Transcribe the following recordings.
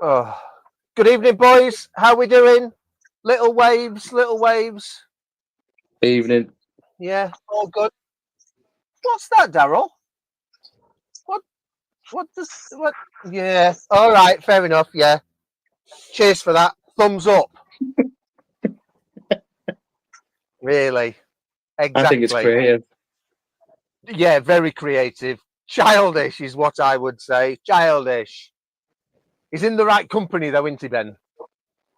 Oh, good evening, boys. How we doing? Little waves, little waves. Evening. Yeah, all good. What's that, Daryl? What? What does? What? Yeah. All right. Fair enough. Yeah. Cheers for that. Thumbs up. Really. I think it's Exactly. creative. Yeah. Very creative. Childish is what I would say. Childish. He's in the right company, though, isn't he, Ben?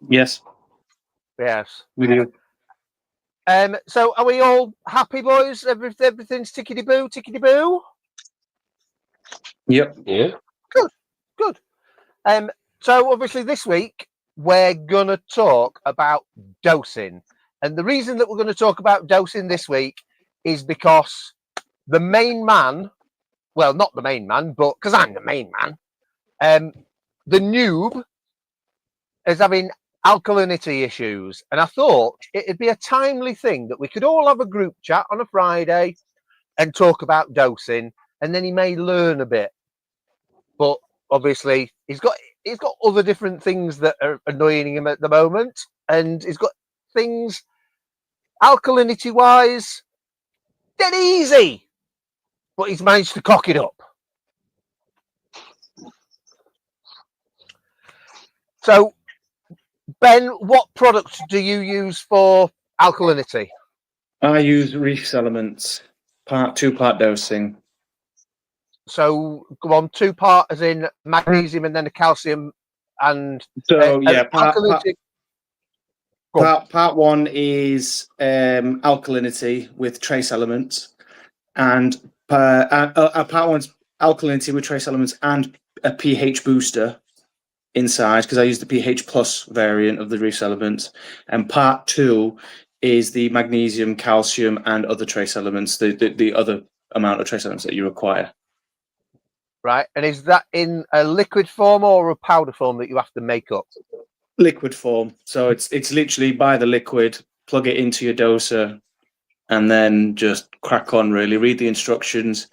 Yes, Yes. we do. So are we all happy, boys? Everything's tickety boo, tickety boo. Yep. Yeah. Good. So obviously this week we're gonna talk about dosing, and the reason that we're going to talk about dosing this week is because the main man, well, not the main man, but because I'm the main man, the noob is having alkalinity issues, and I thought it'd be a timely thing that we could all have a group chat on a Friday and talk about dosing, and then he may learn a bit. But obviously, he's got other different things that are annoying him at the moment, and he's got things alkalinity wise dead easy, but he's managed to cock it up. So, Ben, what product do you use for alkalinity? I use Reef's Elements, two-part dosing. So, go on, 2-part as in magnesium and then the calcium and So yeah, alkalinity. part one is alkalinity with trace elements, and part one's alkalinity with trace elements and a pH booster inside, because I use the pH plus variant of the Reef's Elements, and part two is the magnesium, calcium, and other trace elements, the other amount of trace elements that you require. Right, and is that in a liquid form or a powder form that you have to make up? Liquid form. So it's literally buy the liquid, plug it into your doser, and then just crack on. Really, read the instructions,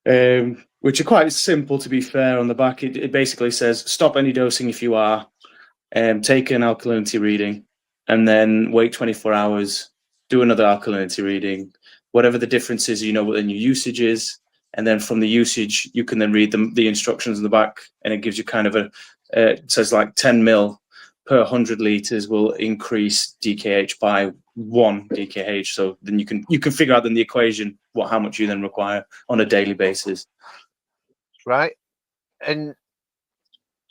which are quite simple. To be fair, on the back, it basically says stop any dosing if you are, take an alkalinity reading, and then wait 24 hours, do another alkalinity reading. Whatever the difference is, you know what the new usage is. And then from the usage, you can then read the instructions in the back, and it gives you kind of it says like 10 mil per 100 liters will increase DKH by 1 DKH. So then you can figure out in the equation how much you then require on a daily basis. Right. And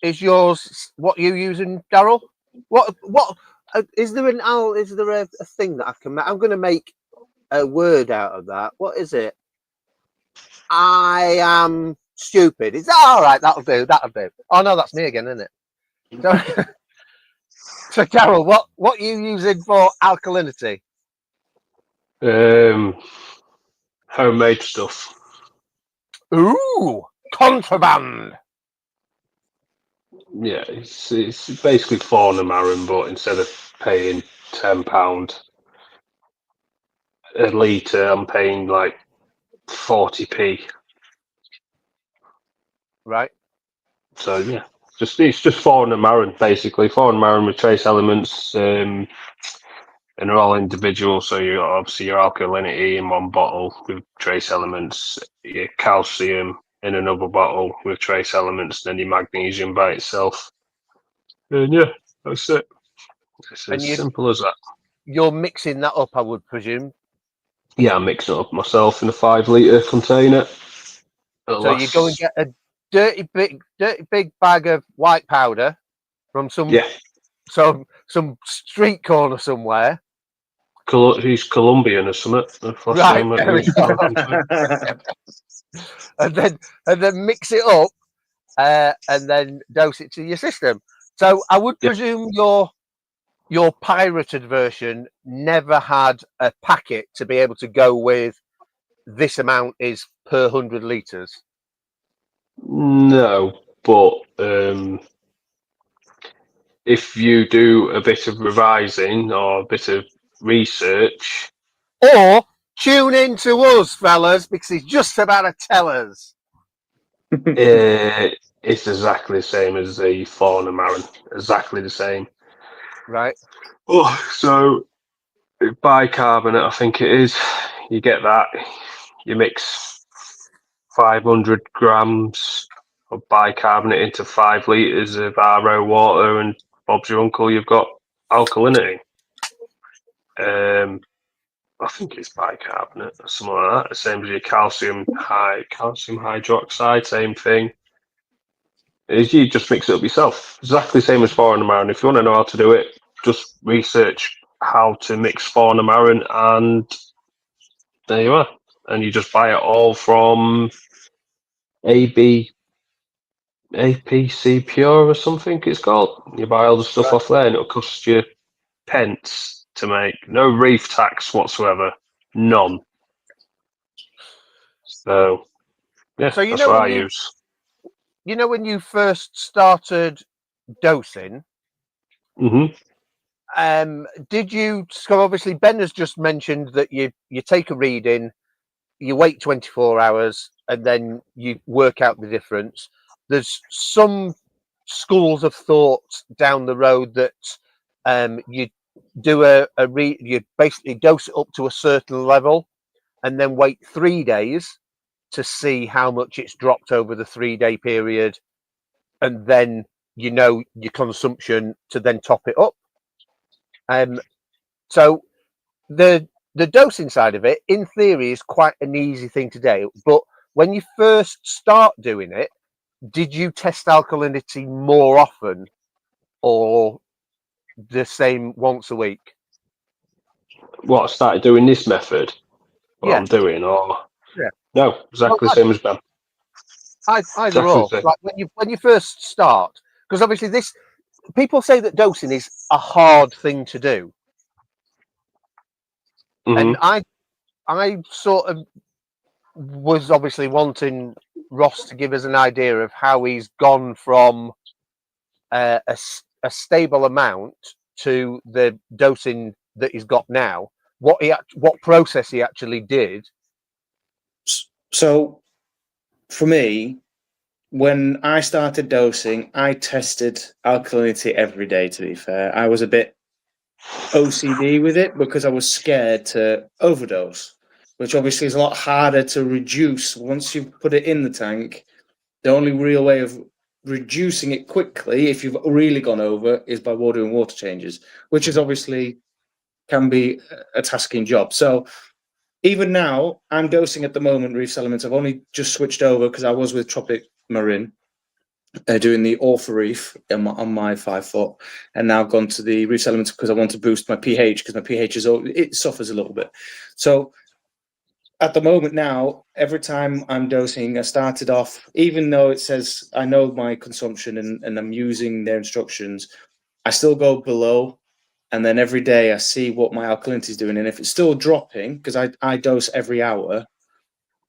is yours what you using, Daryl? What is there a thing that I can make? I'm going to make a word out of that. What is it? I am stupid. Is that all right? That'll do. Oh no, that's me again, isn't it? So Daryl, what are you using for alkalinity? Homemade stuff. Ooh, contraband. Yeah, it's basically Fornamarin, but instead of paying £10 a litre, I'm paying like 40p. Right. So yeah, it's just Fornamarin basically. Fornamarin with trace elements, and they're all individual. So you got obviously your alkalinity in one bottle with trace elements, your calcium in another bottle with trace elements, and then your magnesium by itself. And yeah, that's it. It's as simple as that. You're mixing that up, I would presume. Yeah, I'm mixing it up myself in a 5-litre container. So you go and get a dirty big bag of white powder from some street corner somewhere. He's Colombian or something. Right. and then mix it up, and then dose it to your system. So I would presume your pirated version never had a packet to be able to go with this amount is per 100 litres. No, but if you do a bit of revising or a bit of research, or tune in to us, fellas, because he's just about to tell us. It's exactly the same as the Fauna Marin. Exactly the same. Right. Oh, so bicarbonate, I think it is. You get that. You mix 500 grams of bicarbonate into 5 litres of RO water, and Bob's your uncle, you've got alkalinity. I think it's bicarbonate or something like that. The same as your calcium hydroxide, same thing. Is you just mix it up yourself. Exactly the same as Fauna Marin. If you want to know how to do it, just research how to mix Fauna Marin, and there you are. And you just buy it all from AB APC Pure or something it's called. You buy all the stuff Right. off there, and it'll cost you pence to make. No reef tax whatsoever. None. So yeah, So that's what I use. when you first started dosing, Hmm. did you? So obviously Ben has just mentioned that you take a reading, you wait 24 hours, and then you work out the difference. There's some schools of thought down the road that you do you basically dose it up to a certain level, and then wait 3 days to see how much it's dropped over the 3 day period, and then your consumption to then top it up. So the dosing side of it, in theory, is quite an easy thing to do. But when you first start doing it, did you test alkalinity more often, or the same once a week? What, I started doing this method? What Yeah, I'm doing, or yeah. no, Well, exactly the same as Ben. either Exactly or. the same. Like when you first start, because obviously this people say that dosing is a hard thing to do, Hmm. and I sort of was obviously wanting Ross to give us an idea of how he's gone from a stable amount to the dosing that he's got now. What process he actually did. So for me, when I started dosing, I tested alkalinity every day, to be fair. I was a bit OCD with it because I was scared to overdose, which obviously is a lot harder to reduce once you put it in the tank. The only real way of reducing it quickly, if you've really gone over, is by doing water changes, which is obviously can be a tasking job. So even now, I'm dosing at the moment Reef Elements. I've only just switched over because I was with Tropic Marin doing the Orpha Reef on my 5 foot, and now gone to the Reef Elements because I want to boost my pH because my pH it suffers a little bit. So at the moment now, every time I'm dosing, I started off, even though it says I know my consumption and I'm using their instructions, I still go below. And then every day I see what my alkalinity is doing. And if it's still dropping, because I dose every hour,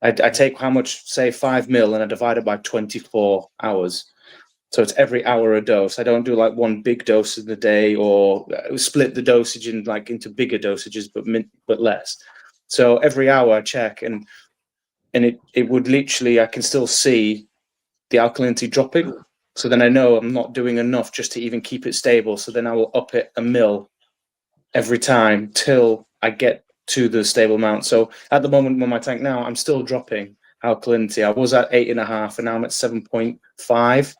I take how much, say 5 mil, and I divide it by 24 hours. So it's every hour a dose. I don't do like one big dose in the day, or split the dosage into bigger dosages, but less. So every hour I check, and it would literally, I can still see the alkalinity dropping. So then I know I'm not doing enough just to even keep it stable. So then I will up it a mil every time till I get to the stable amount. So at the moment on my tank now, I'm still dropping alkalinity. I was at 8.5, and now I'm at 7.5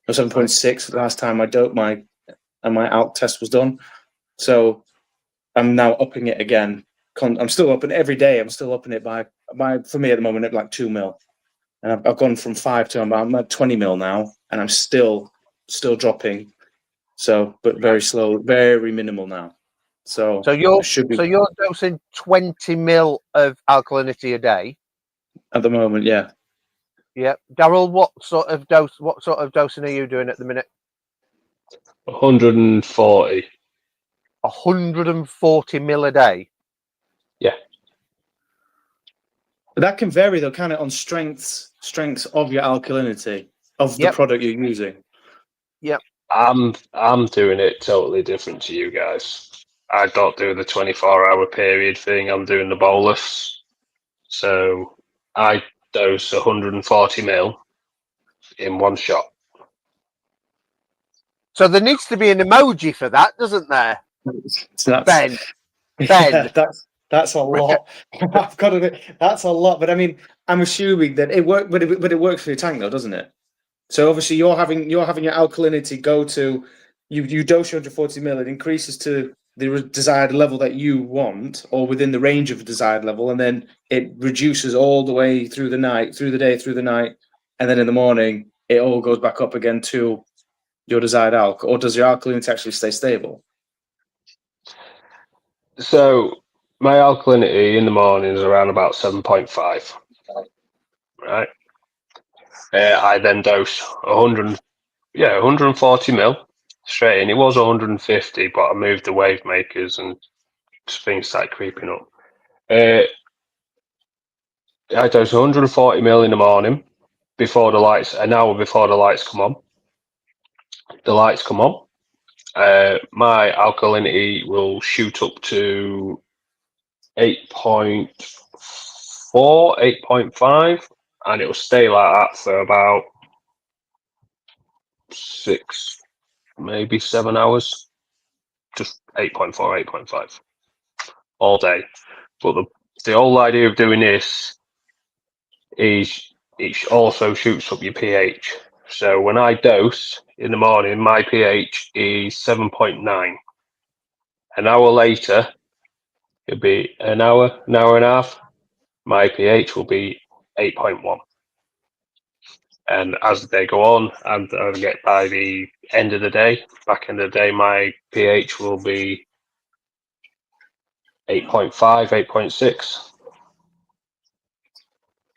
or 7.6 the last time my alk test was done. So I'm now upping it again. I'm still upping every day. I'm still upping it by for me at the moment at like 2 mil, and I've gone from 5 to I'm at 20 mil now, and I'm still dropping. So, but very slow, very minimal now. So You're dosing 20 mil of alkalinity a day at the moment, yeah. Yeah, Daryl, what sort of dosing are you doing at the minute? 140. 140 mil a day. Yeah. But that can vary though, can it, on strengths of your alkalinity of the product you're using? Yep. I'm doing it totally different to you guys. I don't do the 24-hour period thing. I'm doing the bolus. So I dose 140 mil, in one shot. So there needs to be an emoji for that, doesn't there? So that's, Ben. yeah, that's a lot. I've got to. That's a lot. But I mean, I'm assuming that it works. But it works for your tank, though, doesn't it? So obviously, you're having your alkalinity go to you dose your 140 mil. It increases to the desired level that you want, or within the range of the desired level, and then it reduces all the way through the night, through the day, through the night, and then in the morning it all goes back up again to your desired alk. Or does your alkalinity actually stay stable? So my alkalinity in the morning is around about 7.5. Right. I then dose 140 mil straight in. It was 150, but I moved the wave makers and things started creeping up. I dose 140 mil in the morning before the lights, an hour before the lights come on. The lights come on. My alkalinity will shoot up to 8.4, 8.5, and it will stay like that for about 6, maybe 7 hours. Just 8.4, 8.5 all day. But the whole idea of doing this is it also shoots up your pH. So when I dose in the morning, my pH is 7.9. An hour later, it'll be an hour and a half. My pH will be 8.1. And as the day go on, and I get by the end of the day, back end of the day, my pH will be 8.5, 8.6.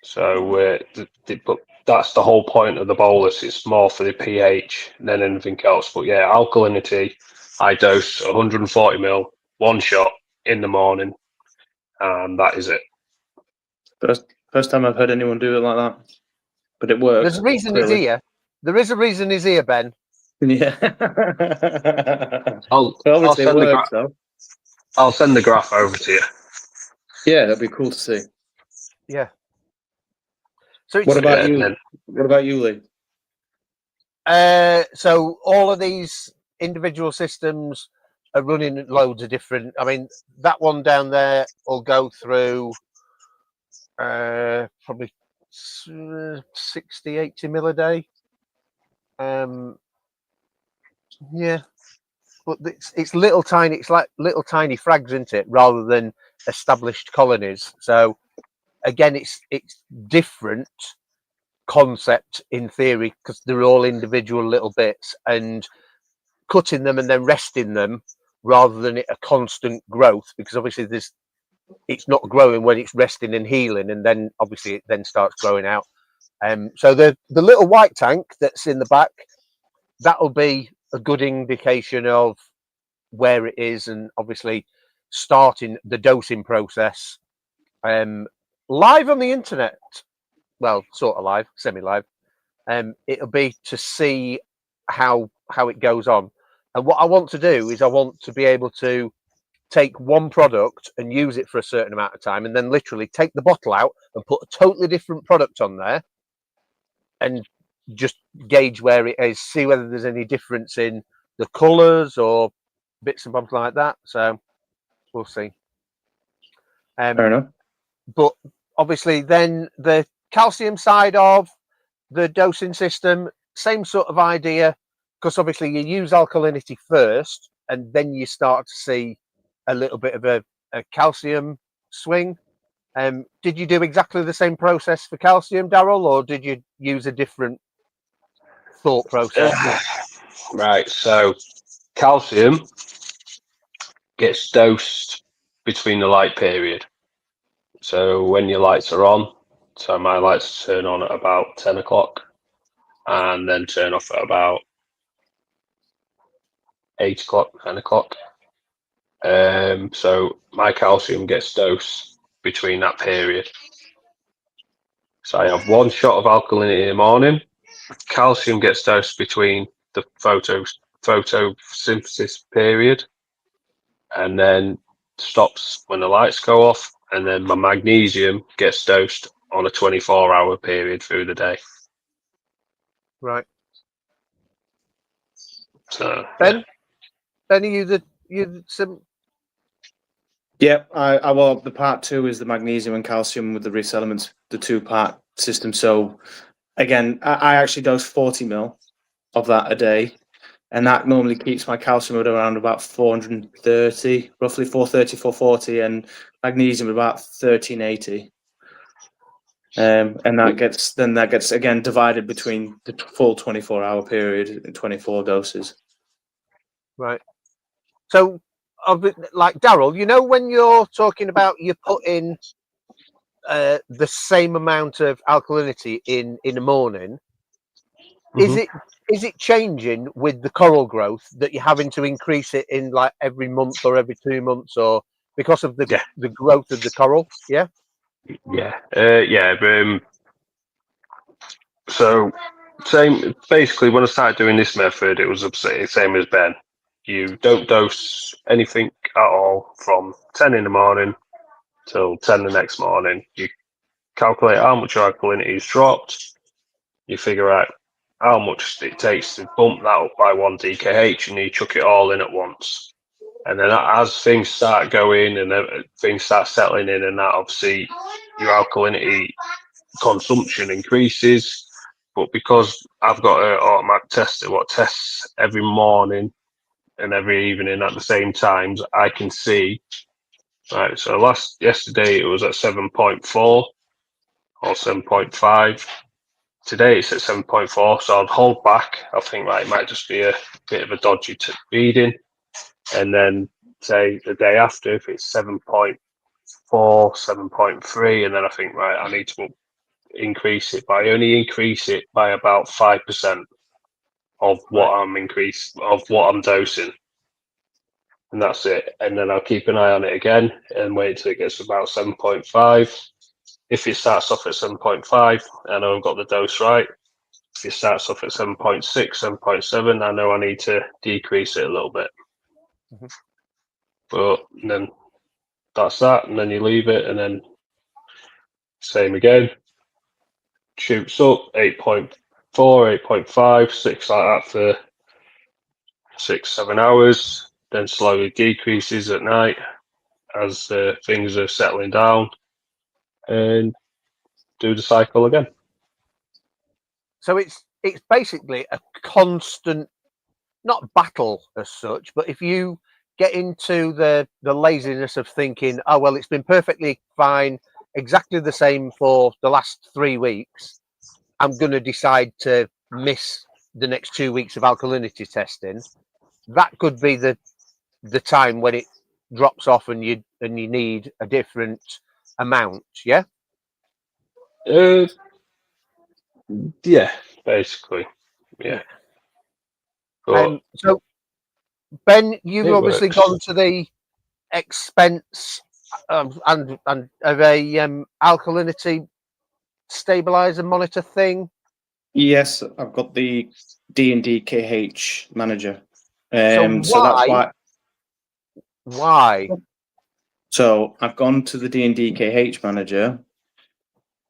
So, but that's the whole point of the bolus. It's more for the pH than anything else. But yeah, alkalinity, I dose 140 mil, one shot in the morning, and that is it. First time I've heard anyone do it like that, but it works. There's a reason clearly. he's here. There is a reason he's here, Ben. Yeah. I'll Obviously, it send the works, though. I'll send the graph over to you. Yeah, that'd be cool to see. Yeah. So it's, What about you? then- What about you, Lee? so all of these individual systems are running loads of different. I mean, that one down there will go through probably 60, 80 mil a day. Yeah, but it's little tiny. It's like little tiny frags, isn't it? Rather than established colonies. So again, it's different concept in theory because they're all individual little bits, and cutting them and then resting them rather than it a constant growth, because obviously it's not growing when it's resting and healing, and then obviously it then starts growing out. So the little white tank that's in the back, that'll be a good indication of where it is, and obviously starting the dosing process live on the internet. Well, sort of live, semi-live. It'll be to see how it goes on. And what I want to do is I want to be able to take one product and use it for a certain amount of time, and then literally take the bottle out and put a totally different product on there and just gauge where it is, see whether there's any difference in the colours or bits and bobs like that. So we'll see. Fair enough. But obviously then the calcium side of the dosing system, same sort of idea, because obviously you use alkalinity first and then you start to see a little bit of a calcium swing. Did you do exactly the same process for calcium, Daryl, or did you use a different thought process? Right, so calcium gets dosed between the light period. So when your lights are on, so my lights turn on at about 10 o'clock and then turn off at about 8 o'clock, 9 o'clock. So my calcium gets dosed between that period. So I have one shot of alkalinity in the morning. Calcium gets dosed between the photosynthesis period and then stops when the lights go off. And then my magnesium gets dosed on a 24-hour period through the day. Right. So Ben, Ben, are you some? Yep, I well, the part 2 is the magnesium and calcium with the Reef Elements, the 2-part system. So again, I actually dose 40 mil of that a day, and that normally keeps my calcium at around about 430, roughly 430, 440, and magnesium about 1380. And that gets again divided between the full 24-hour period in 24 doses. Right. So, like Daryl, you know, when you're talking about you put in the same amount of alkalinity in the morning, is it changing with the coral growth that you're having to increase it in like every month or every 2 months, or because of the growth of the coral? Yeah. So same. Basically, when I started doing this method, it was the same as Ben. You don't dose anything at all from 10 in the morning till 10 the next morning. You calculate how much your alkalinity is dropped. You figure out how much it takes to bump that up by 1 DKH, and you chuck it all in at once. And then as things start going and things start settling in, and that obviously your alkalinity consumption increases. But because I've got an automatic tester what tests every morning and every evening at the same times, I can see. Right, so yesterday it was at 7.4 or 7.5. Today it's at 7.4, so I'd hold back. I think it might just be a bit of a dodgy reading. And then say the day after, if it's 7.4, 7.3, and then I think, right, I need to increase it, but I only increase it by about 5% of what I'm dosing. And that's it. And then I'll keep an eye on it again and wait till it gets about 7.5. If it starts off at 7.5, I know I've got the dose right. If it starts off at 7.6, 7.7, I know I need to decrease it a little bit. Mhm. But then that's that, and then you leave it, and then same again. Shoots up 8.4, 8.5, 6 like that for 6-7 hours, then slowly decreases at night as things are settling down, and do the cycle again. So it's basically a constant, not battle as such, but if you get into the laziness of thinking, oh well, it's been perfectly fine, exactly the same for the last 3 weeks, I'm going to decide to miss the next 2 weeks of alkalinity testing, that could be the time when it drops off and you need a different amount. Yeah. Yeah, basically. Yeah. But So Ben, you've it obviously works. gone to the expense and of a alkalinity stabilizer monitor thing. Yes, I've got the D&D KH manager. So So that's why. Why? So I've gone to the D&D KH manager.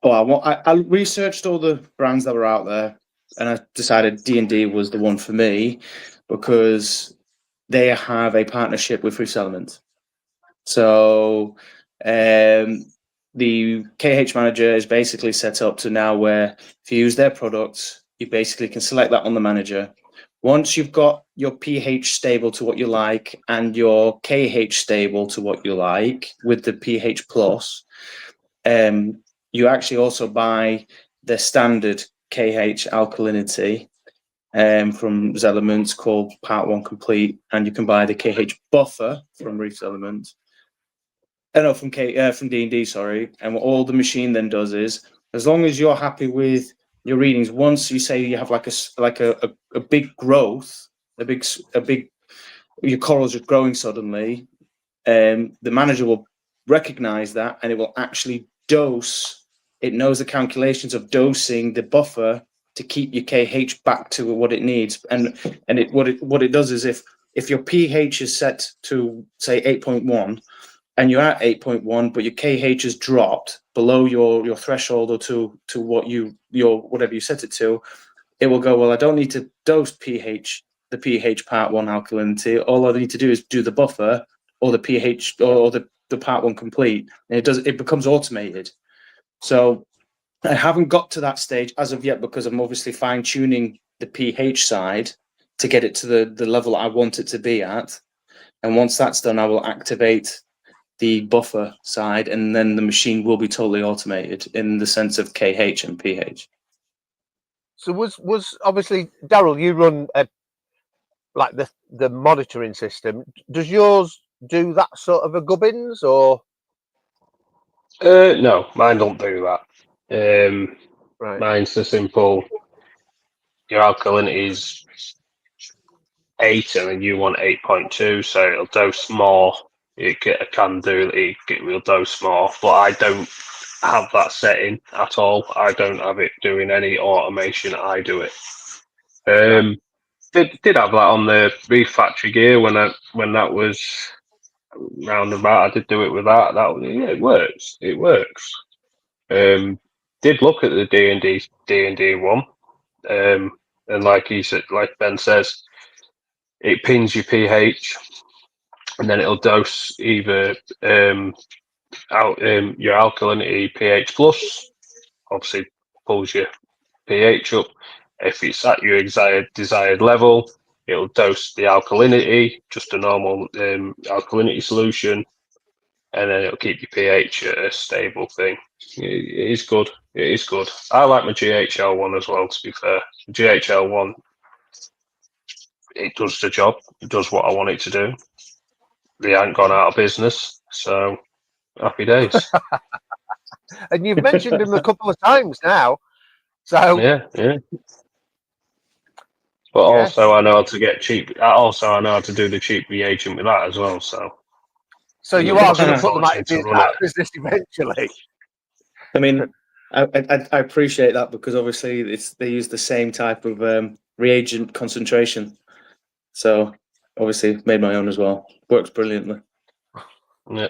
Oh, I researched all the brands that were out there, and I decided D&D was the one for me because they have a partnership with Reef Element. So the KH manager is basically set up to now where if you use their products, you basically can select that on the manager. Once you've got your pH stable to what you like and your KH stable to what you like with the pH plus, you actually also buy the standard KH alkalinity from Zelements called Part 1 Complete, and you can buy the KH buffer from Reef Element. From D&D, sorry. And what all the machine then does is, as long as you're happy with your readings, once you say you have like a big growth, a big your corals are growing suddenly, the manager will recognize that and it will actually dose. It knows the calculations of dosing the buffer to keep your KH back to what it needs. And what it does is if your pH is set to say 8.1 and you're at 8.1, but your KH has dropped below your threshold or to what your whatever you set it to, it will go, well, I don't need to dose the pH part 1 alkalinity. All I need to do is do the buffer or the pH or the part 1 complete. And it becomes automated. So I haven't got to that stage as of yet because I'm obviously fine tuning the pH side to get it to the level I want it to be at. And once that's done, I will activate the buffer side, and then the machine will be totally automated in the sense of KH and pH. So was obviously, Daryl, you run like the monitoring system. Does yours do that sort of a gubbins or? No, mine don't do that. Right. Mine's the simple. Your alkalinity is 8, and then you want 8.2, so it'll dose more. Will dose more, but I don't have that setting at all. I don't have it doing any automation. I do it. Did have that on the Reef Factory gear when that was roundabout. I did do it with that. It works. It works. Did look at the D&D one, and like Ben says, it pings your pH, and then it'll dose either your alkalinity pH plus, obviously pulls your pH up. If it's at your desired level, it'll dose the alkalinity, just a normal alkalinity solution, and then it'll keep your pH at a stable thing. It is good. It is good. I like my GHL one as well, to be fair. GHL one, it does the job. It does what I want it to do. They haven't gone out of business, so happy days. And you've mentioned him a couple of times now. So Yeah. But also, I know how to get cheap. Also, I know how to do the cheap reagent with that as well. So you are going to put them out of business eventually. I mean, I appreciate that because obviously they use the same type of reagent concentration. So obviously made my own as well. Works brilliantly. Yeah.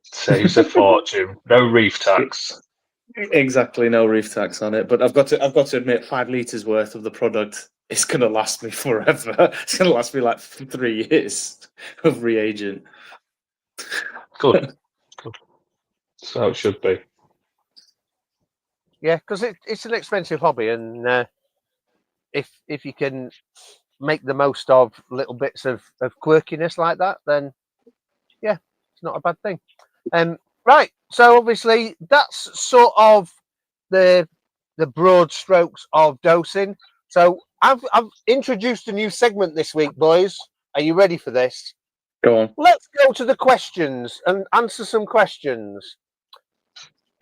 Saves a fortune. No reef tax. Exactly, no reef tax on it. But I've got to admit, 5 litres worth of the product is going to last me forever. It's going to last me like 3 years of reagent. Good. So it should be. Yeah, because it's an expensive hobby, and if you can make the most of little bits of quirkiness like that, then yeah, it's not a bad thing. Right, so obviously that's sort of the broad strokes of dosing. So I've introduced a new segment this week, boys. Are you ready for this? Go on. Let's go to the questions and answer some questions.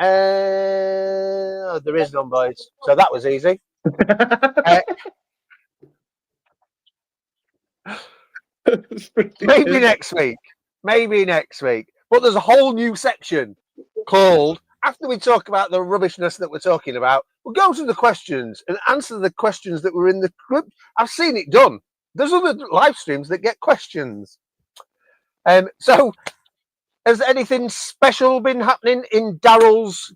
There is none, boys. So that was easy. Maybe next week. But there's a whole new section called, after we talk about the rubbishness that we're talking about, we'll go to the questions and answer the questions that were in the group. I've seen it done. There's other live streams that get questions. So has anything special been happening in Daryl's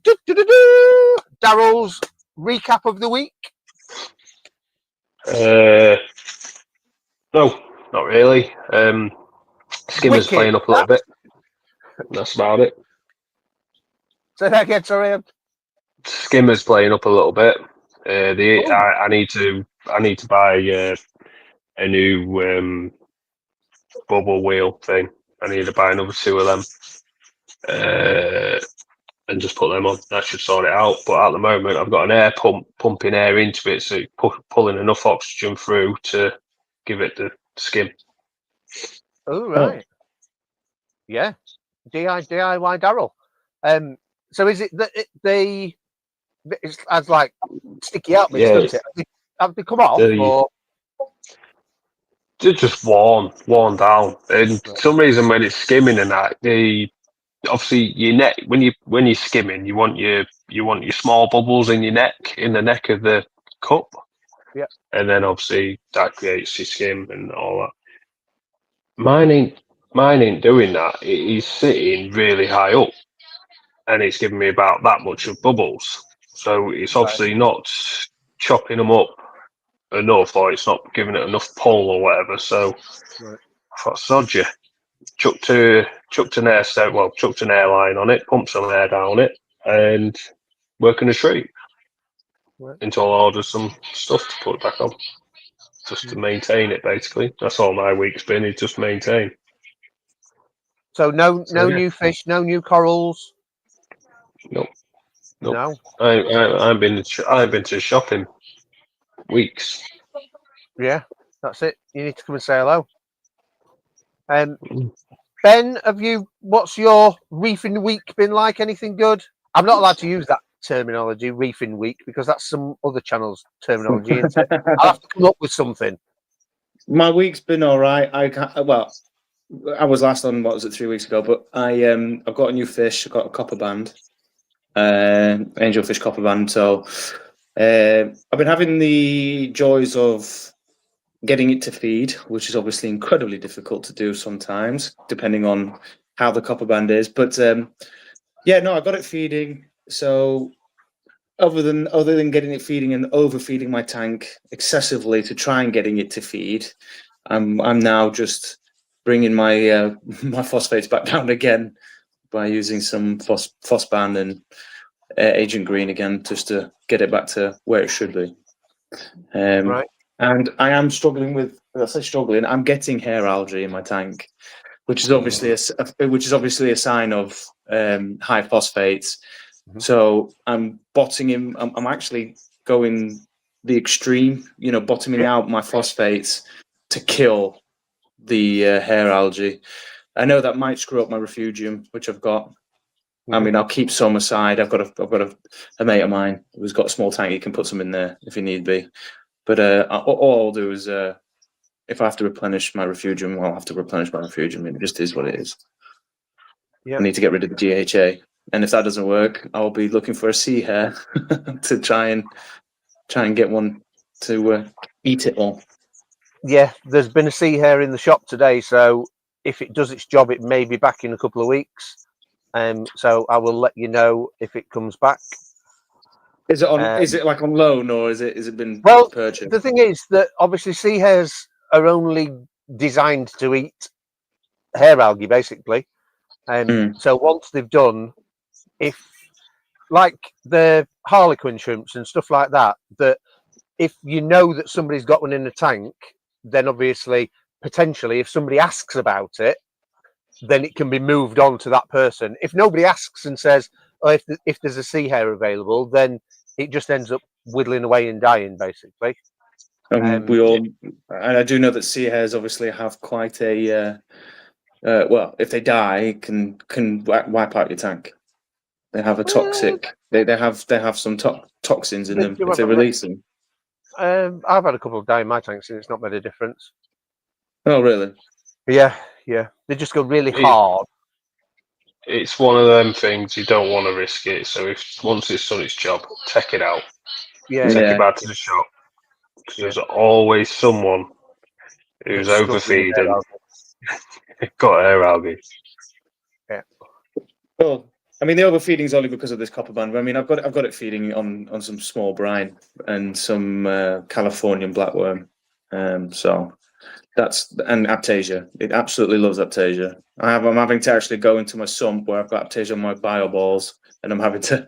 recap of the week? No, not really. Skimmer's Wicked. playing up a little bit. That's about it. Say that again, sorry. Skimmer's playing up a little bit. I need to buy a new bubble wheel thing. I need to buy another 2 of them and just put them on. That should sort it out. But at the moment, I've got an air pump pumping air into it, so it's pulling enough oxygen through to give it the skim. Oh, right. Yeah. DIY Daryl. So is it that it's as like sticky out bits, doesn't it? Have they come off or? They're just worn down. And for some reason, when it's skimming and that, obviously your neck when you're skimming, you want your small bubbles in the neck of the cup. Yeah. And then obviously that creates your skim and all that. Mine ain't doing that. It is sitting really high up, and it's giving me about that much of bubbles. So it's obviously not chopping them up enough, or it's not giving it enough pull or whatever. So Right. I thought, sod you. Chucked an air set, well, chucked an airline on it, pumped some air down it, and working a treat Right. until I ordered some stuff to put back on, just to maintain it. Basically, that's all my week's been. Is just maintain. So no So, yeah. new fish, no new corals. Nope. No. I've been to shopping weeks. Yeah, that's it. You need to come and say hello. Ben, what's your reefing week been like? Anything good? I'm not allowed to use that terminology, reefing week, because that's some other channel's terminology, isn't it? I'll have to come up with something. My week's been all right. I was last on, what was it, 3 weeks ago? But I've got a new fish. I've got a copper band, angelfish copper band. So I've been having the joys of getting it to feed, which is obviously incredibly difficult to do sometimes, depending on how the copper band is. But I got it feeding. So other than getting it feeding and overfeeding my tank excessively to try and getting it to feed, I'm now just bringing my my phosphates back down again by using some phosban and Agent Green again, just to get it back to where it should be. Right. And I am struggling with. I say struggling. I'm getting hair algae in my tank, which is obviously a sign of high phosphates. Mhm. So I'm bottoming him. I'm actually going the extreme, bottoming out my phosphates to kill the hair algae. I know that might screw up my refugium, which I've got. I mean, I'll keep some aside. I've got a mate of mine who's got a small tank. He can put some in there if he need be. But all I'll do is, if I have to replenish my refugium, I'll have to replenish my refugium. It just is what it is. Yeah. I need to get rid of the GHA, and if that doesn't work, I'll be looking for a sea hare to try and get one to eat it all. Yeah, there's been a sea hare in the shop today, so if it does its job, it may be back in a couple of weeks. So I will let you know if it comes back. Is it on? Is it like on loan, or is it been Well, purchased? the thing is that obviously sea hares are only designed to eat hair algae, basically. So once they've done, if like the harlequin shrimps and stuff like that, that if you know that somebody's got one in the tank, then obviously potentially if somebody asks about it, then it can be moved on to that person. If nobody asks and says, oh, if there's a sea hare available, then it just ends up whittling away and dying, basically. And I do know that sea hares obviously have quite a well, if they die, can wipe out your tank. They have a toxic. They have some toxins in them if they release them. I've had a couple of die in my tanks and it's not made a difference. Oh, really? Yeah, they just go really hard. It's one of them things you don't want to risk it. So if once it's done its job, take it out. Yeah, Take it back to the shop. There's always someone who's overfeeding, got hair algae. Yeah. Well, I mean, the overfeeding is only because of this copper band. I mean, I've got it feeding on some small brine and some Californian blackworm. So that's and Aptasia. It absolutely loves Aptasia. I'm having to actually go into my sump where I've got Aptasia on my bio balls, and I'm having to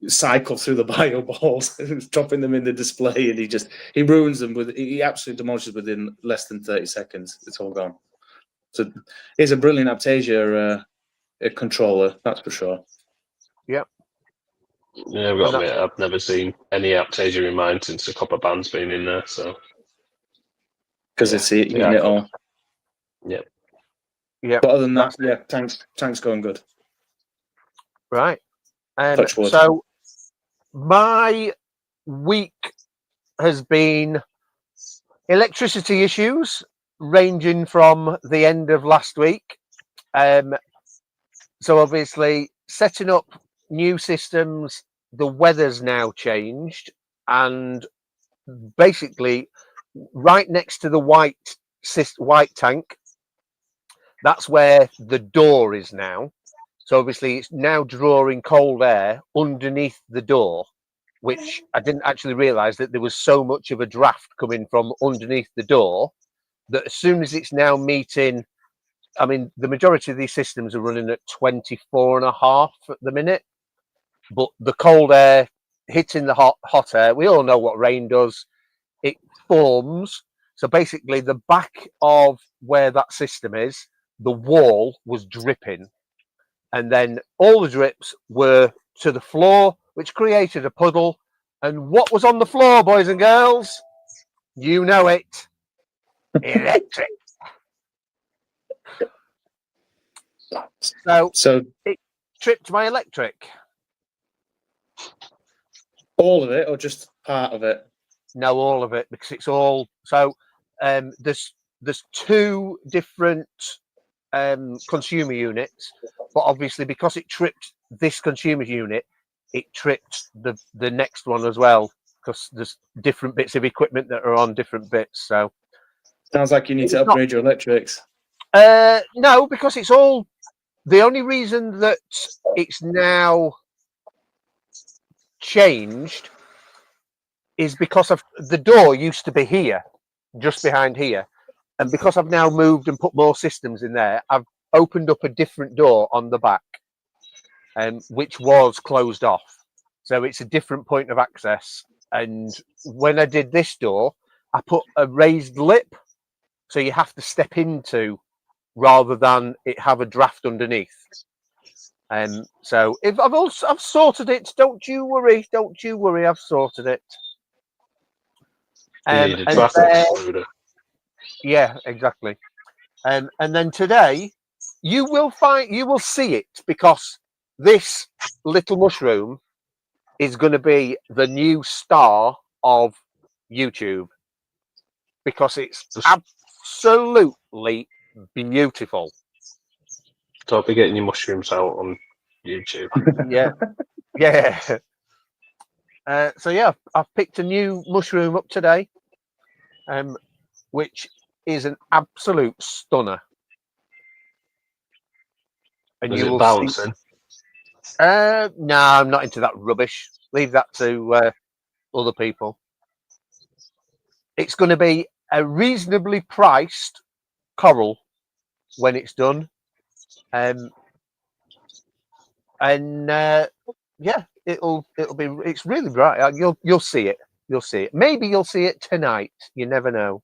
cycle through the bio balls, dropping them in the display, and he ruins them he absolutely demolishes within less than 30 seconds. It's all gone. So he's a brilliant Aptasia controller, that's for sure. Yep. Yeah, I've got to admit, I've never seen any Aptasia in mine since the copper band's been in there. So because it's eating it all. Yep. Yeah. But other than that, tank's going good. Right. Touch wood. So my week has been electricity issues ranging from the end of last week. So obviously setting up new systems, the weather's now changed, and basically right next to the white tank, that's where the door is now. So obviously it's now drawing cold air underneath the door, which I didn't actually realise that there was so much of a draft coming from underneath the door that as soon as it's now meeting, I mean, the majority of these systems are running at 24.5 at the minute, but the cold air hitting the hot air, we all know what rain does. It forms. So basically, the back of where that system is, the wall was dripping. And then all the drips were to the floor, which created a puddle. And what was on the floor, boys and girls? You know it. Electric. So it tripped my electric. All of it, or just part of it? No, all of it, because it's all. So there's two different consumer units, but obviously because it tripped this consumer unit, it tripped the next one as well, because there's different bits of equipment that are on different bits. So sounds like you need to upgrade your electrics. No, because it's all. The only reason that it's now changed is because of the door used to be here, just behind here, and because I've now moved and put more systems in there, I've opened up a different door on the back, which was closed off. So it's a different point of access. And when I did this door, I put a raised lip, so you have to step into rather than it have a draft underneath. So if I've sorted it, don't you worry, I've sorted it. Yeah, exactly. And then today you will see it, because this little mushroom is going to be the new star of YouTube, because it's absolutely beautiful. Don't be getting your mushrooms out on YouTube. Yeah. So yeah, I've picked a new mushroom up today, which is an absolute stunner. And Is you it will bouncing? No, I'm not into that rubbish. Leave that to other people. It's going to be a reasonably priced coral when it's done, and yeah, it'll be. It's really bright. You'll see it. You'll see it. Maybe you'll see it tonight. You never know.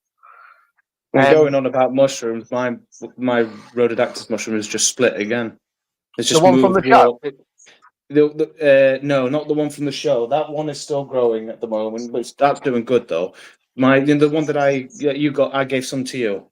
Going on about mushrooms, my Rhododactylus mushroom is just split again. It's just the one from the show. No, not the one from the show. That one is still growing at the moment, but that's doing good though. The one that I gave some to you.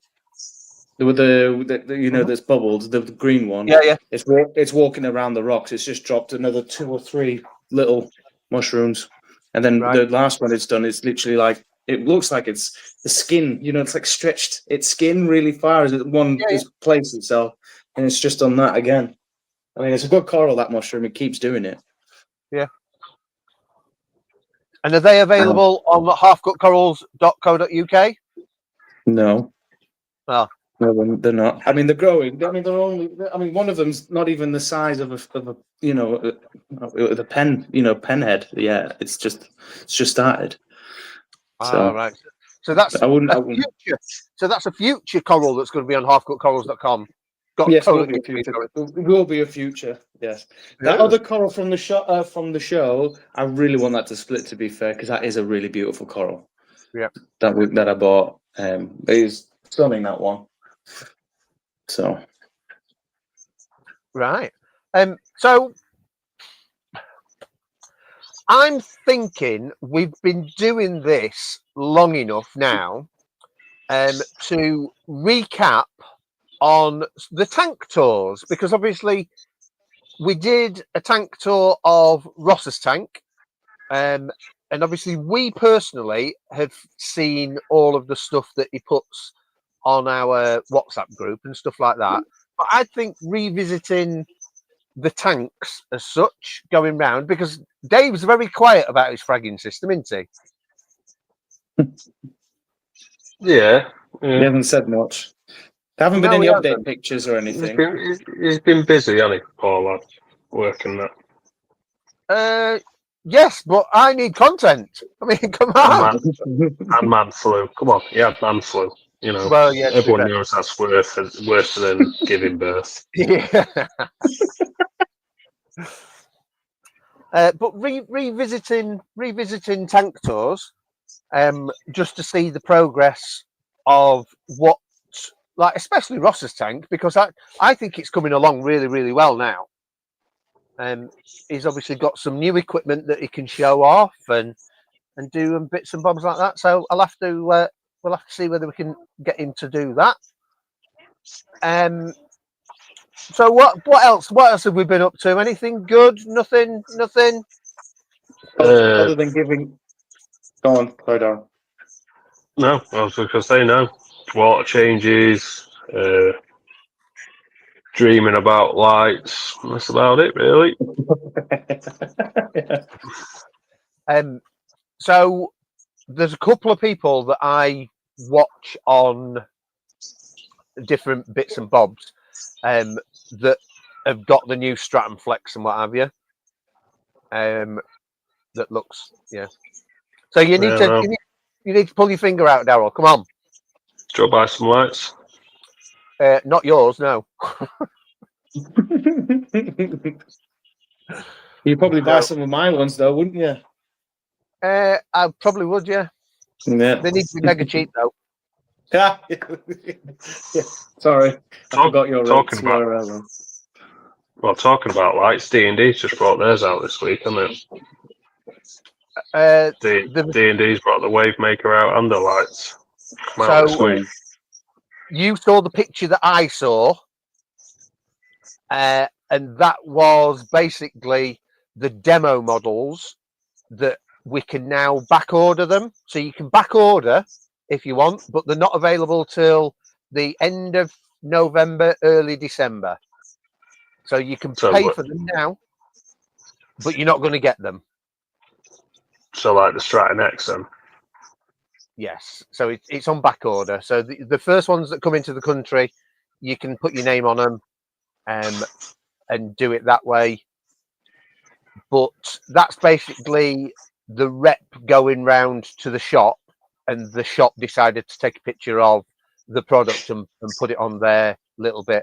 That's bubbled, the green one. Yeah. It's walking around the rocks. It's just dropped another 2 or 3 little mushrooms, and then the last one it's done. It's literally like, it looks like it's the skin. It's like stretched its skin really far as it's placed itself, and it's just on that again. I mean, it's a good coral, that mushroom. It keeps doing it. Yeah. And are they available on halfcutcorals.co.uk? No. Well, no, they're not. I mean, they're growing. I mean, they're only. I mean, one of them's not even the size of a the pen head. Yeah, it's just started. So right. So that's future. So that's a future coral that's going to be on halfcutcorals.com. Yes, it will be a future. It will be a future. Yes, that other coral from the show, I really want that to split. To be fair, because that is a really beautiful coral. Yeah, that I bought. It is stunning, that one. So, right. So I'm thinking we've been doing this long enough now, to recap on the tank tours, because obviously we did a tank tour of Ross's tank, and obviously we personally have seen all of the stuff that he puts on our WhatsApp group and stuff like that. But I think revisiting the tanks as such, going round, because Dave's very quiet about his fragging system, isn't he? Yeah. He hasn't said much. There haven't been any update pictures or anything. He's been busy, hasn't he, Paul, working that? Yes, but I need content. I mean, come on. And man flu. Come on, he had man flu. You know, Well, yeah, to be everyone fair. knows that's worse than giving birth. Yeah. But revisiting tank tours, just to see the progress of what, like especially Ross's tank, because I think it's coming along really, really well now. He's obviously got some new equipment that he can show off and do bits and bobs like that. So we'll have to see whether we can get him to do that. So what else? What else have we been up to? Anything good? Nothing. Other than giving. Go on, go down. No, I was going to say no. Water changes, dreaming about lights. That's about it, really. So there's a couple of people that I watch on different bits and bobs that have got the new Stratum Flex and what have you. That looks, yeah. So you need you need to pull your finger out, Daryl. Come on. Do you buy some lights? Not yours, no. You'd probably buy some of my ones, though, wouldn't you? I probably would, yeah. Yeah. They need to be mega cheap, though. Yeah. Sorry, I forgot your talking about lights, D&D's just brought theirs out this week, haven't it? D&D's brought the Wave Maker out and the lights. So you saw the picture that I saw, and that was basically the demo models that we can now back order them. So you can back order if you want, but they're not available till the end of November, early December. So you can pay for them now, but you're not going to get them. So like the Stratum X then? Yes. So it's on back order. So the first ones that come into the country, you can put your name on them and do it that way. But that's basically the rep going round to the shop, and the shop decided to take a picture of the product and put it on their little bit.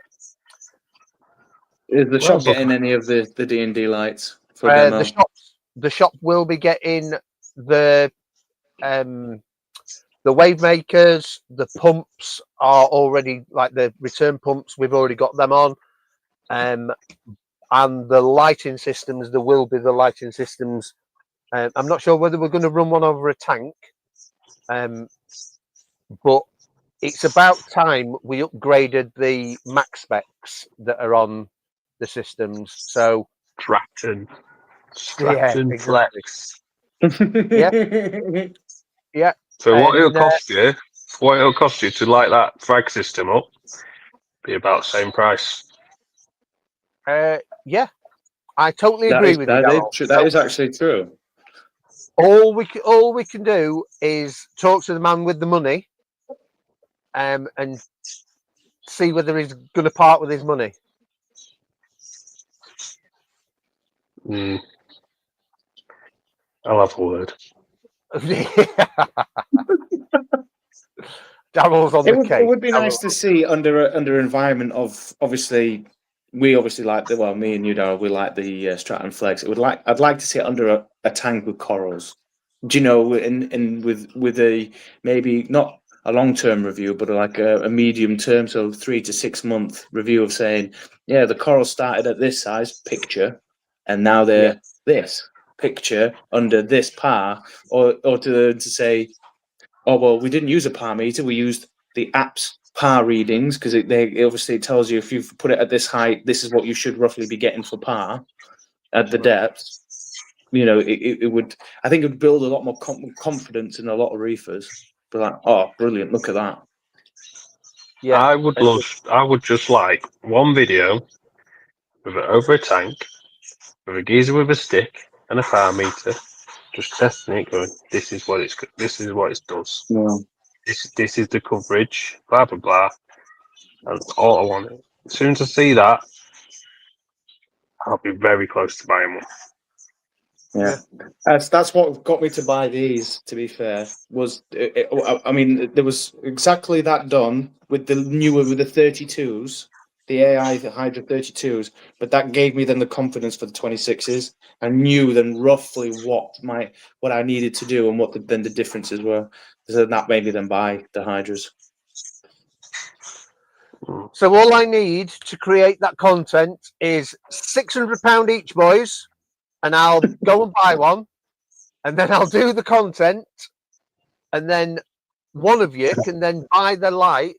Is the shop getting any of the D&D lights for demo? The shop will be getting the wave makers. The pumps are already, like the return pumps, we've already got them on. And the lighting systems, there will be the lighting systems. I'm not sure whether we're going to run one over a tank, but it's about time we upgraded the max specs that are on the systems. So Stratum exactly. Flex. Yeah. So what it'll cost you? What it'll cost you to light that frag system up? Be about the same price. Yeah, I totally agree with you. That is actually true. All we can do is talk to the man with the money, and see whether he's going to part with his money. I'll have a word. Daryl's on the case. It would be nice to see under environment of obviously. We obviously like me and you, Daryl, we like the Stratum Flex. I'd like to see it under a tank with corals. Do you know, and with a maybe not a long-term review, but like a medium term, so 3 to 6 month review of saying, yeah, the corals started at this size picture, and now they're this picture under this par, or to say, oh well, we didn't use a par meter, we used the app's par readings, because it obviously tells you if you've put it at this height, this is what you should roughly be getting for par at the depth. You know, it would. I think it would build a lot more confidence in a lot of reefers. But like, oh, brilliant! Look at that. Yeah, I would just like one video with it over a tank, with a geezer with a stick and a fire meter, just testing it, going, this is what it does. Yeah. This is the coverage, blah blah blah. And all I want. As soon as I see that, I'll be very close to buying one. Yeah, that's what got me to buy these. To be fair, was I mean there was exactly that done with the 32s, the AI the Hydra 32s, but that gave me then the confidence for the 26s. I knew then roughly what I needed to do and what then the differences were. So that made me then buy the Hydras. So all I need to create that content is £600 each, boys, and I'll go and buy one, and then I'll do the content, and then one of you can then buy the light,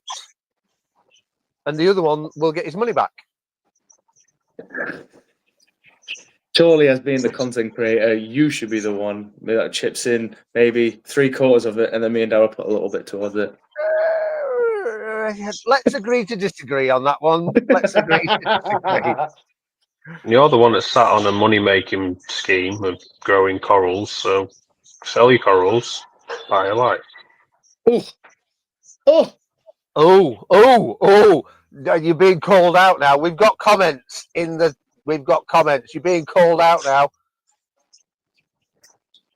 and the other one will get his money back. Surely, as being the content creator, you should be the one that chips in maybe 3/4 of it, and then me and Darryl put a little bit towards it. Let's agree to disagree on that one. Let's agree to disagree. You're the one that sat on a money-making scheme of growing corals, so sell your corals, buy a light. Oh! You're being called out now. We've got comments We've got comments. You're being called out now.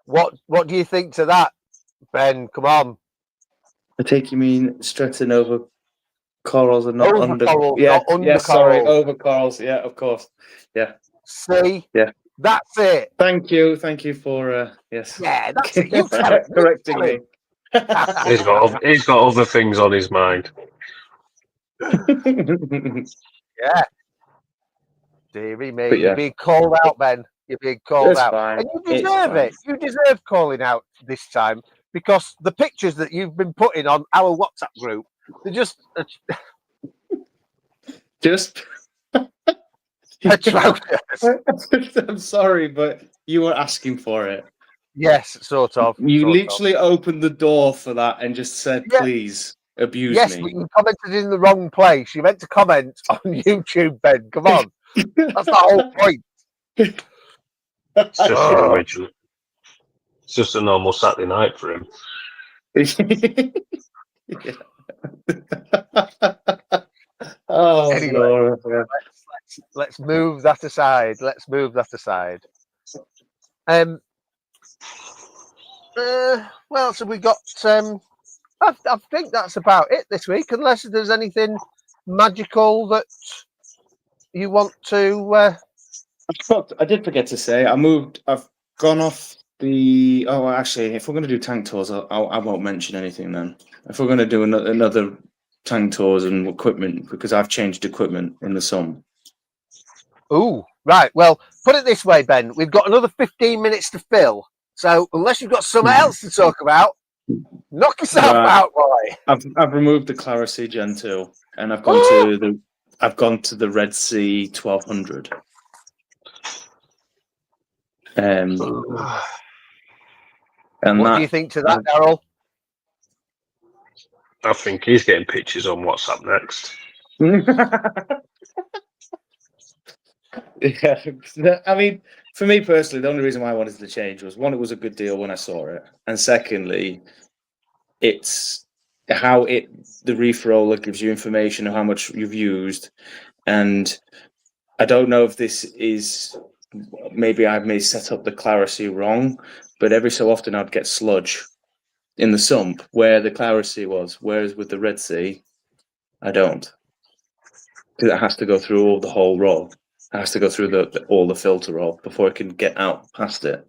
What do you think to that, Ben? Come on. I take you mean stressing over corals and not Over under corals, yeah, not under yeah, sorry, corals. over corals, yeah, of course. Yeah. See? Yeah. That's it. Thank you for yes. Yeah, that's it. You tell it. Correcting me. He's got other things on his mind. Yeah. Deary me. But yeah. You're being called out, Ben. You're being called It's out. fine. And you It's deserve fine. it. You deserve calling out this time because the pictures that you've been putting on our WhatsApp group, they're just Just atrocious. I'm sorry, but you were asking for it. Yes, sort of. You sort of. literally opened the door for that and just said, Yeah. please abuse Yes, me. but you commented in the wrong place. You meant to comment on YouTube, Ben. Come on. That's the whole point. It's just an original. It's just a normal Saturday night for him. Oh, Anyway. Lord. Let's move that aside. Well, so we got. I think that's about it this week, unless there's anything magical that you want to. I did forget to say I've gone off the. Oh, actually, if we're going to do tank tours, I won't mention anything then. If we're going to do another tank tours and equipment, because I've changed equipment in the sun. Ooh, right. Well, put it this way, Ben. We've got another 15 minutes to fill. So unless you've got something else to talk about, knock yourself out, boy. I've removed the Clarisy Gen 2 and I've gone to the Red Sea 1200. And What do you think to that, Darryl? I think he's getting pictures on WhatsApp next. Yeah, I mean, for me personally, the only reason why I wanted to change was one, it was a good deal when I saw it, and secondly, it's how the reef roller gives you information of how much you've used, and I don't know if this is maybe I may set up the Clarisy wrong, but every so often I'd get sludge in the sump where the Clarisy was, whereas with the Red Sea, I don't, because it has to go through all the whole roll. It has to go through all the filter roll before it can get out past it.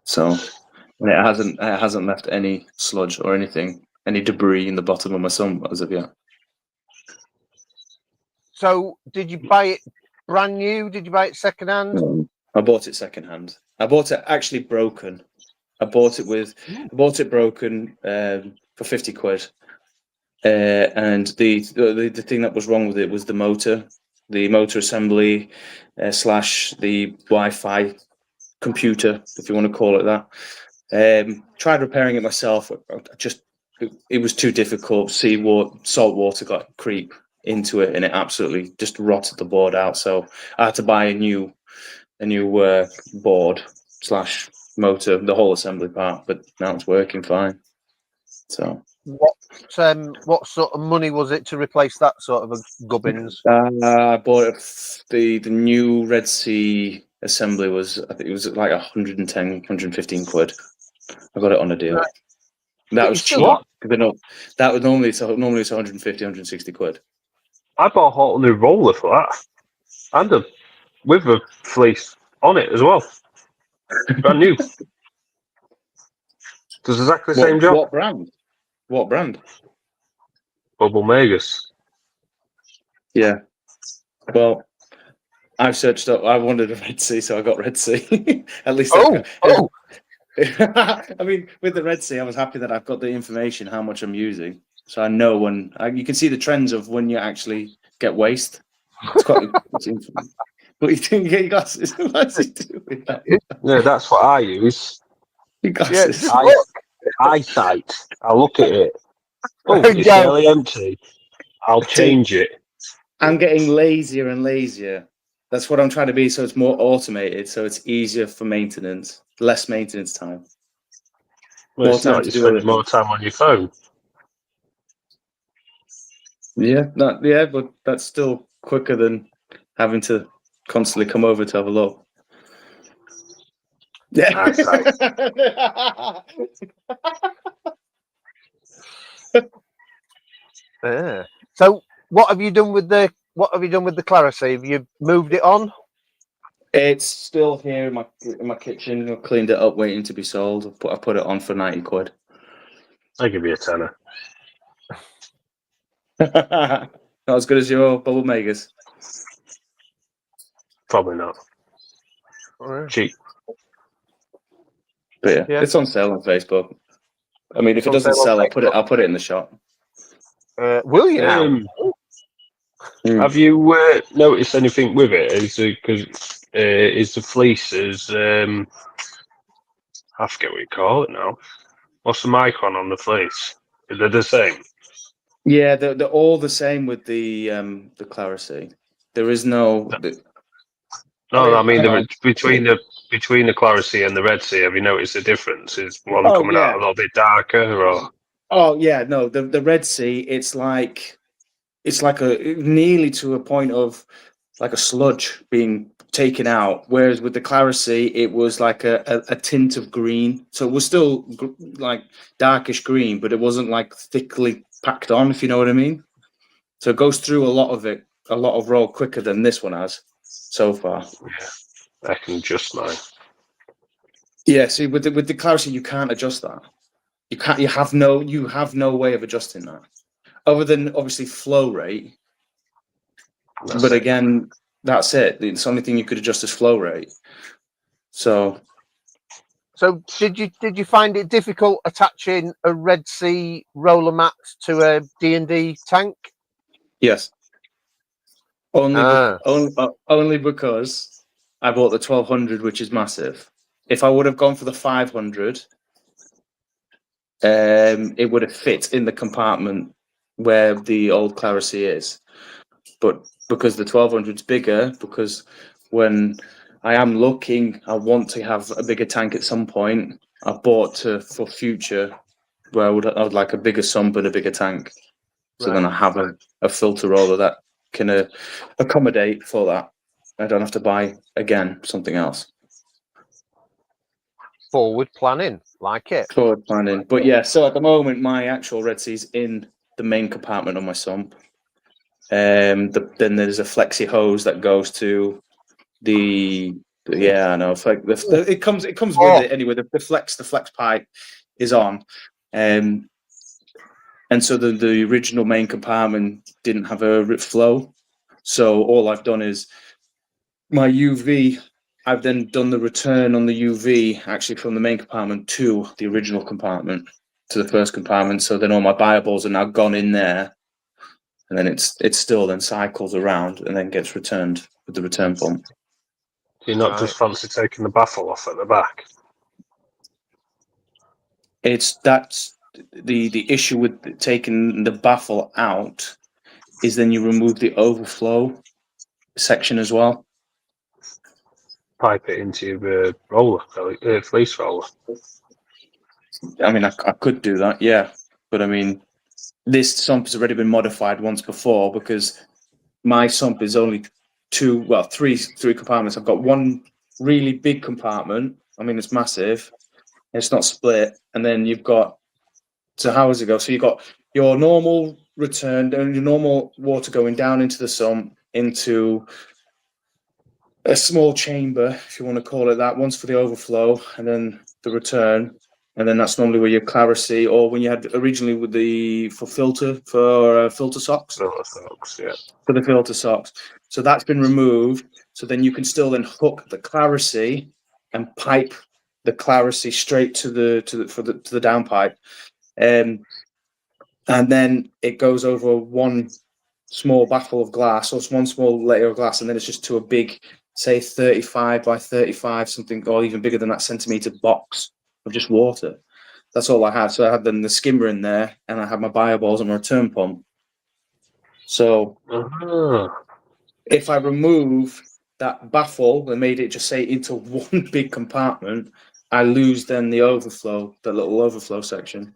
So it hasn't left any sludge or any debris in the bottom of my sump as of yet. So did you buy it brand new? Did you buy it second hand? I bought it second hand. I bought it actually broken. I bought it broken for 50 quid. And the thing that was wrong with it was the motor assembly / the Wi-Fi computer, if you want to call it that. Tried repairing it myself. It was too difficult. Salt water got creep into it, and it absolutely just rotted the board out. So I had to buy a new board / motor, the whole assembly part. But now it's working fine. So what sort of money was it to replace that sort of a gubbins? I bought the new Red Sea assembly was, I think it was like 110, 115 quid. I got it on a deal. Right. That But was you still cheap. got- But no, that was normally it's 150, 160 quid. I bought a whole new roller for that, and with a fleece on it as well, brand new. Does exactly the same job. What brand? What brand? Bubble Magus. Yeah. Well, I've searched up. I wanted a Red Sea, so I got Red Sea. At least. Oh, I mean, with the Red Sea, I was happy that I've got the information how much I'm using, so I know when you can see the trends of when you actually get waste. It's quite. What do you think? You glasses? What's he doing? Yeah, that's what I use. Your yeah. glasses. Just I- look. Eyesight. I look at it. Oh, There you it's go. nearly empty. I'll change it. I'm getting lazier and lazier. That's what I'm trying to be. So it's more automated, so it's easier for maintenance, less maintenance time. Well, More it's time not. to You do spend other more things. time on your phone. Yeah, but that's still quicker than having to constantly come over to have a look. Yeah. Eyesight. Yeah. So what have you done with the Clarity? Have you moved it on? It's still here in my kitchen. I've cleaned it up, waiting to be sold. I put it on for 90 quid. I'll give you a tenner. Not as good as your Bubble Megas. Probably not. Right. Cheap. But Yeah. it's on sale on Facebook. I mean, if It's it on doesn't sale on sell, Facebook. I'll put it in the shop. Will you now? Have you noticed anything with it? Is the fleeces? I forget what you call it now. What's the micron on the fleece? They're the same. Yeah, they're all the same with the Clarity. There is no. No, I mean Oh, between the Clarity and the Red Sea. Have you noticed the difference? Is one Oh, coming yeah. out a little bit darker, or Oh yeah, no, the Red Sea, it's like a nearly to a point of like a sludge being taken out. Whereas with the Clarity, it was like a tint of green. So it was still like darkish green, but it wasn't like thickly packed on, if you know what I mean. So it goes through a lot of roll quicker than this one has so far. I can adjust mine. Yeah, see with the Clarity, you can't adjust that. You can't. You have no way of adjusting that, other than obviously flow rate. That's But it. again, that's it. It's the only thing you could adjust is flow rate. So So did you find it difficult attaching a Red Sea roller mat to a D&D tank? yes, only Ah. only because I bought the 1200, which is massive. If I would have gone for the 500, it would have fit in the compartment where the old Clarity is. But because the 1200 is bigger, because when I am looking, I want to have a bigger tank at some point. I bought for future where I would like a bigger sump and a bigger tank. So then I have a filter roller that can accommodate for that. I don't have to buy again something else. Forward planning, like it. Forward planning. But yeah, so at the moment my actual Red Sea's in the main compartment on my sump. Then there's a flexi hose that goes to the I know. It's like it comes with it anyway. The flex pipe is on, and so the original main compartment didn't have a flow. So all I've done is my UV. I've then done the return on the UV actually from the main compartment to the original compartment, to the first compartment. So then all my bioballs are now gone in there, and then it's still then cycles around and then gets returned with the return pump. Do you not just fancy taking the baffle off at the back? That's the issue with taking the baffle out is then you remove the overflow section as well. Pipe it into your roller, fleece roller. I mean, I could do that, yeah, but I mean, this sump has already been modified once before because my sump is only three compartments. I've got one really big compartment. I mean, it's massive. It's not split. And then you've got, so how does it go? So you've got your normal return, your normal water going down into the sump, into a small chamber, if you want to call it that. One's for the overflow, and then the return. And then that's normally where your Clarisy, or when you had originally with the filter socks. Filter socks, yeah. For the filter socks. So that's been removed. So then you can still then hook the Clarisy and pipe the Clarisy straight to the downpipe. And then it goes over one small baffle of glass, or one small layer of glass, and then it's just to a big, say 35 by 35, something, or even bigger than that, centimeter box of just water. That's all I had. So I had then the skimmer in there, and I had my bio balls and my return pump. So if I remove that baffle and made it just say into one big compartment, I lose then the overflow, the little overflow section.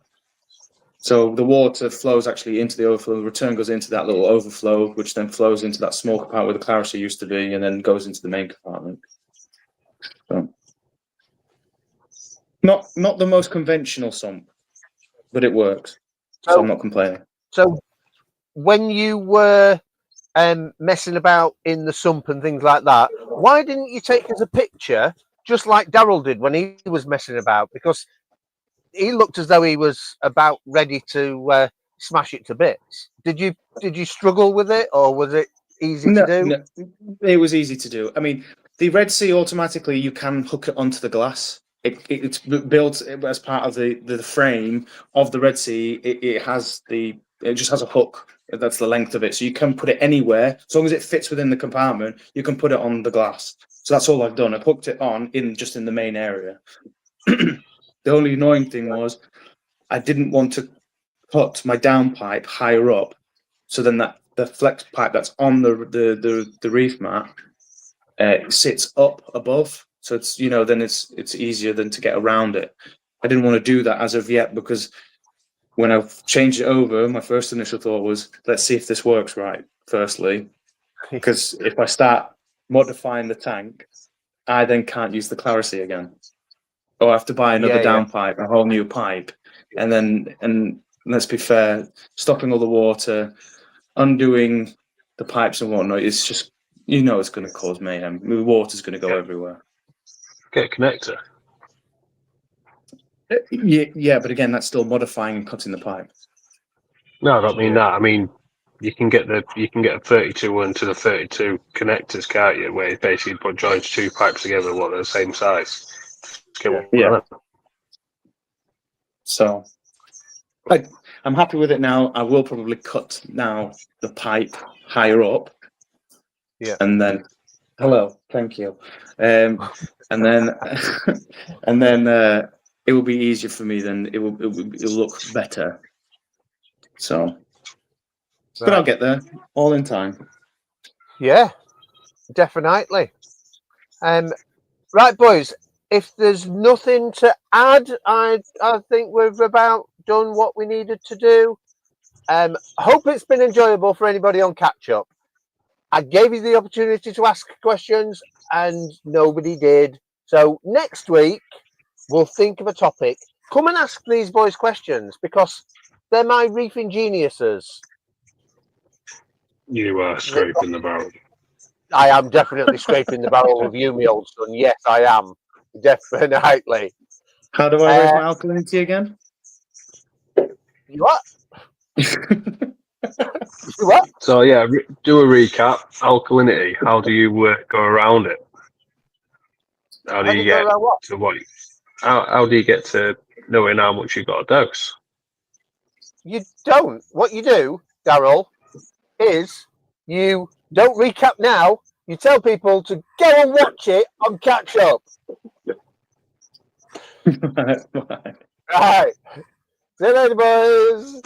So the water flows actually into the overflow, the return goes into that little overflow, which then flows into that small compartment where the Clarisy used to be, and then goes into the main compartment. So, not the most conventional sump, but it works. So I'm not complaining. So when you were messing about in the sump and things like that, why didn't you take us a picture just like Daryl did when he was messing about? Because he looked as though he was about ready to smash it to bits. Did you struggle with it, or was it easy to do? No, it was easy to do. I mean, the Red Sea automatically you can hook it onto the glass. It's built as part of the frame of the Red Sea. It just has a hook. That's the length of it, so you can put it anywhere as long as it fits within the compartment. You can put it on the glass. So that's all I've done. I've hooked it on in the main area. The only annoying thing was I didn't want to put my downpipe higher up, so then that the flex pipe that's on the reef mat sits up above. So it's then it's easier than to get around it. I didn't want to do that as of yet, because when I changed it over, my first initial thought was, let's see if this works right. Firstly, because if I start modifying the tank, I then can't use the Clarisy again. Or I have to buy another downpipe, a whole new pipe, and let's be fair, stopping all the water, undoing the pipes and whatnot, it's just it's going to cause mayhem. The water's going to go everywhere. Get a connector. Yeah, but again, that's still modifying and cutting the pipe. No, I don't mean that. I mean, you can get a 32 one to the 32 connectors, can't you? Where it basically joins two pipes together, they're the same size. Yeah. So I'm happy with it now. I will probably cut now the pipe higher up. Yeah. And then thank you. And then it will be easier for me. Then it'll look better. So, but I'll get there, all in time. Yeah, definitely. Right, boys. If there's nothing to add, I think we've about done what we needed to do. Hope it's been enjoyable for anybody on catch up. I gave you the opportunity to ask questions and nobody did. So next week we'll think of a topic. Come and ask these boys questions, because they're my reefing geniuses. You are scraping the barrel. I am definitely scraping the barrel of you, my old son. Yes, I am. Definitely. How do I raise my alkalinity again? You what? You what? So yeah, do a recap. Alkalinity. How do you go around it? How do you get to what? How do you get to knowing how much you've got to dose? You don't. What you do, Daryl, is you don't recap now. You tell people to go and watch it on Catch Up. Right. See you later, boys.